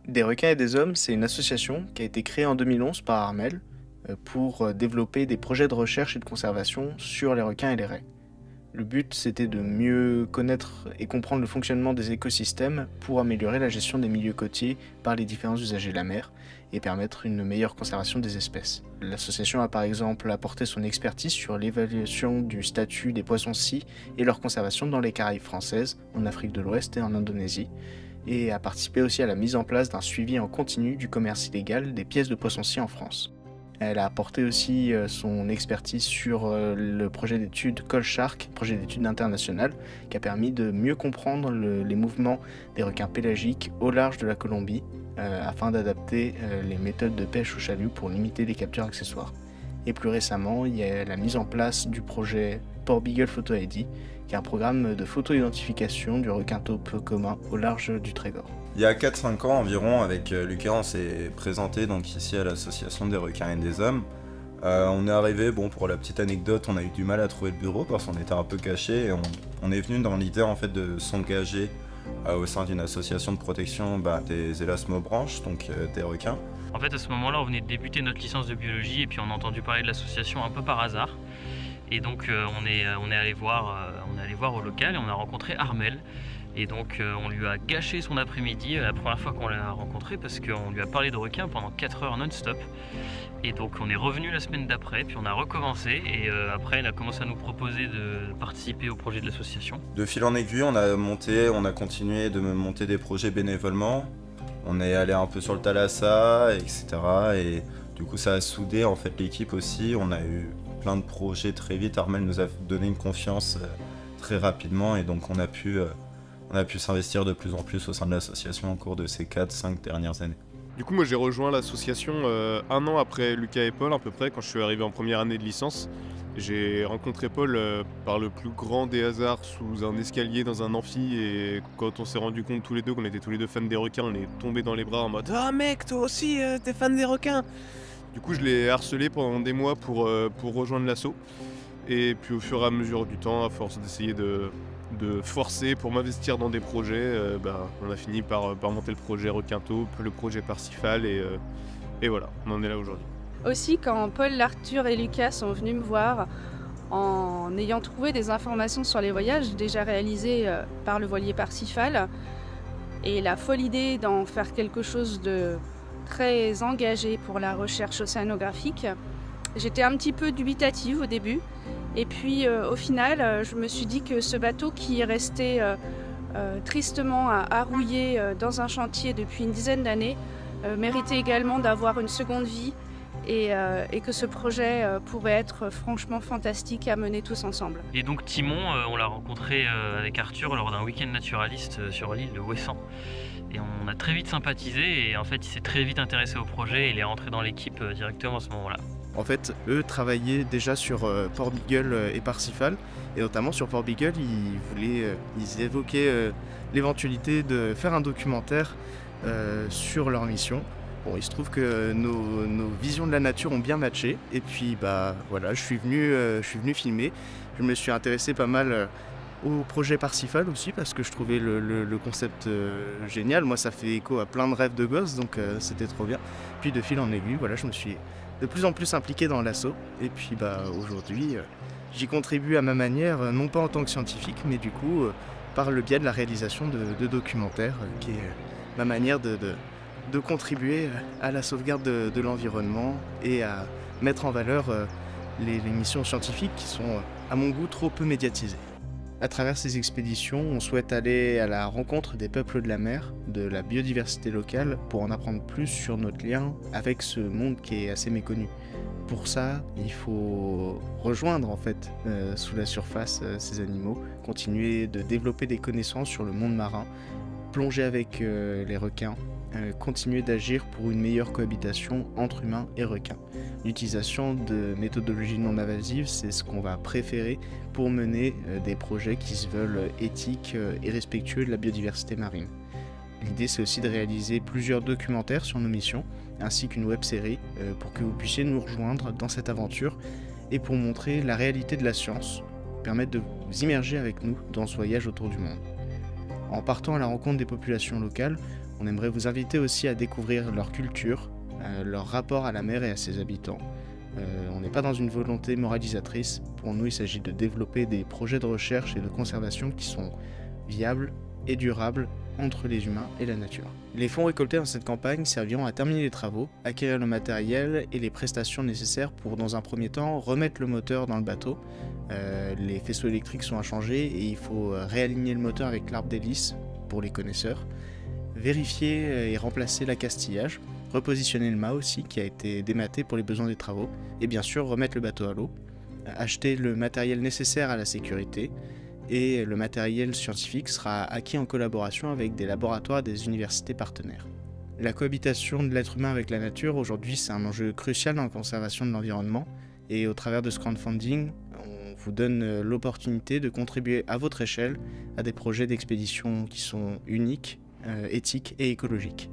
Des requins et des hommes, c'est une association qui a été créée en 2011 par Armel pour développer des projets de recherche et de conservation sur les requins et les raies. Le but, c'était de mieux connaître et comprendre le fonctionnement des écosystèmes pour améliorer la gestion des milieux côtiers par les différents usagers de la mer et permettre une meilleure conservation des espèces. L'association a par exemple apporté son expertise sur l'évaluation du statut des poissons-scies et leur conservation dans les Caraïbes françaises, en Afrique de l'Ouest et en Indonésie, et a participé aussi à la mise en place d'un suivi en continu du commerce illégal des pièces de poissons-scies en France. Elle a apporté aussi son expertise sur le projet d'études Colshark, projet d'études international, qui a permis de mieux comprendre les mouvements des requins pélagiques au large de la Colombie, afin d'adapter les méthodes de pêche au chalut pour limiter les captures accessoires. Et plus récemment, il y a la mise en place du projet Port Beagle Photo ID, qui est un programme de photo-identification du requin taupe commun au large du Trégor. Il y a 4-5 ans environ, avec Lucas, on s'est présenté donc ici à l'association des requins et des hommes. On est arrivé, pour la petite anecdote, on a eu du mal à trouver le bureau parce qu'on était un peu caché et on est venu dans l'idée en fait de s'engager au sein d'une association de protection des élasmobranches, donc des requins. En fait, à ce moment-là, on venait de débuter notre licence de biologie et puis on a entendu parler de l'association un peu par hasard. Et donc on est allé voir au local et on a rencontré Armel. Et donc on lui a gâché son après-midi la première fois qu'on l'a rencontré parce qu'on lui a parlé de requins pendant 4 heures non-stop. Et donc on est revenu la semaine d'après, puis on a recommencé et après il a commencé à nous proposer de participer au projet de l'association. De fil en aiguille, on a continué de monter des projets bénévolement. On est allé un peu sur le Thalassa, etc. Et du coup ça a soudé en fait l'équipe aussi. On a eu plein de projets très vite. Armel nous a donné une confiance très rapidement et donc on a pu s'investir de plus en plus au sein de l'association au cours de ces 4-5 dernières années. Du coup, moi j'ai rejoint l'association un an après Lucas et Paul à peu près, quand je suis arrivé en première année de licence. J'ai rencontré Paul par le plus grand des hasards sous un escalier dans un amphi et quand on s'est rendu compte tous les deux qu'on était tous les deux fans des requins, on est tombés dans les bras en mode « Ah mec, toi aussi t'es fan des requins !» Du coup je l'ai harcelé pendant des mois pour rejoindre l'asso. Et puis au fur et à mesure du temps, à force d'essayer de forcer pour m'investir dans des projets, on a fini par monter le projet Requin Taupe, le projet Parsifal et voilà, on en est là aujourd'hui. Aussi, quand Paul, Arthur et Lucas sont venus me voir en ayant trouvé des informations sur les voyages déjà réalisés par le voilier Parsifal et la folle idée d'en faire quelque chose de très engagé pour la recherche océanographique, j'étais un petit peu dubitative au début. Et puis au final, je me suis dit que ce bateau qui est resté tristement à rouiller dans un chantier depuis une dizaine d'années méritait également d'avoir une seconde vie et que ce projet pourrait être franchement fantastique à mener tous ensemble. Et donc Timon, on l'a rencontré avec Arthur lors d'un week-end naturaliste sur l'île de Ouessant. Et on a très vite sympathisé et en fait il s'est très vite intéressé au projet et il est rentré dans l'équipe directement à ce moment-là. En fait, eux travaillaient déjà sur Port Beagle et Parsifal, et notamment sur Port Beagle, ils évoquaient l'éventualité de faire un documentaire sur leur mission. Bon, il se trouve que nos visions de la nature ont bien matché, et puis voilà, je suis venu filmer. Je me suis intéressé pas mal au projet Parsifal aussi, parce que je trouvais le concept génial. Moi, ça fait écho à plein de rêves de gosse, donc c'était trop bien. Puis de fil en aiguille, voilà, je me suis de plus en plus impliqué dans l'asso. Et puis aujourd'hui, j'y contribue à ma manière, non pas en tant que scientifique, mais du coup par le biais de la réalisation de documentaires, qui est ma manière de contribuer à la sauvegarde de l'environnement et à mettre en valeur les missions scientifiques qui sont, à mon goût, trop peu médiatisées. À travers ces expéditions, on souhaite aller à la rencontre des peuples de la mer, de la biodiversité locale, pour en apprendre plus sur notre lien avec ce monde qui est assez méconnu. Pour ça, il faut rejoindre en fait sous la surface ces animaux, continuer de développer des connaissances sur le monde marin, plonger avec les requins, continuer d'agir pour une meilleure cohabitation entre humains et requins. L'utilisation de méthodologies non invasives, c'est ce qu'on va préférer pour mener des projets qui se veulent éthiques et respectueux de la biodiversité marine. L'idée, c'est aussi de réaliser plusieurs documentaires sur nos missions, ainsi qu'une web-série pour que vous puissiez nous rejoindre dans cette aventure et pour montrer la réalité de la science, permettre de vous immerger avec nous dans ce voyage autour du monde. En partant à la rencontre des populations locales, On aimerait vous inviter aussi à découvrir leur culture, leur rapport à la mer et à ses habitants. On n'est pas dans une volonté moralisatrice. Pour nous, il s'agit de développer des projets de recherche et de conservation qui sont viables et durables entre les humains et la nature. Les fonds récoltés dans cette campagne serviront à terminer les travaux, acquérir le matériel et les prestations nécessaires pour, dans un premier temps, remettre le moteur dans le bateau. Les faisceaux électriques sont à changer et il faut réaligner le moteur avec l'arbre d'hélice pour les connaisseurs, vérifier et remplacer l'accastillage, repositionner le mât aussi qui a été dématé pour les besoins des travaux et bien sûr remettre le bateau à l'eau, acheter le matériel nécessaire à la sécurité et le matériel scientifique sera acquis en collaboration avec des laboratoires et des universités partenaires. La cohabitation de l'être humain avec la nature aujourd'hui c'est un enjeu crucial dans la conservation de l'environnement et au travers de ce crowdfunding on vous donne l'opportunité de contribuer à votre échelle à des projets d'expédition qui sont uniques, éthiques et écologiques.